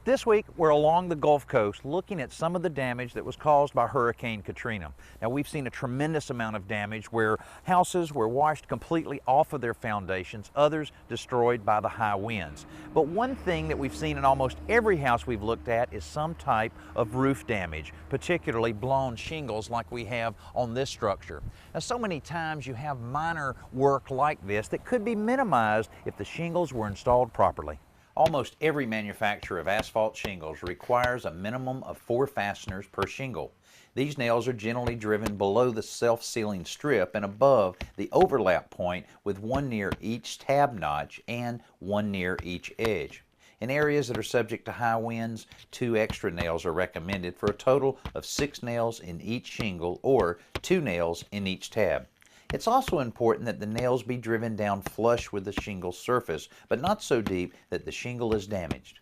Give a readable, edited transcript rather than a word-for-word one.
This week, we're along the Gulf Coast looking at some of the damage that was caused by Hurricane Katrina. Now, we've seen a tremendous amount of damage where houses were washed completely off of their foundations, others destroyed by the high winds. But one thing that we've seen in almost every house we've looked at is some type of roof damage, particularly blown shingles like we have on this structure. Now, so many times you have minor work like this that could be minimized if the shingles were installed properly. Almost every manufacturer of asphalt shingles requires a minimum of 4 fasteners per shingle. These nails are generally driven below the self-sealing strip and above the overlap point, with one near each tab notch and one near each edge. In areas that are subject to high winds, 2 extra nails are recommended for a total of 6 nails in each shingle or 2 nails in each tab. It's also important that the nails be driven down flush with the shingle surface, but not so deep that the shingle is damaged.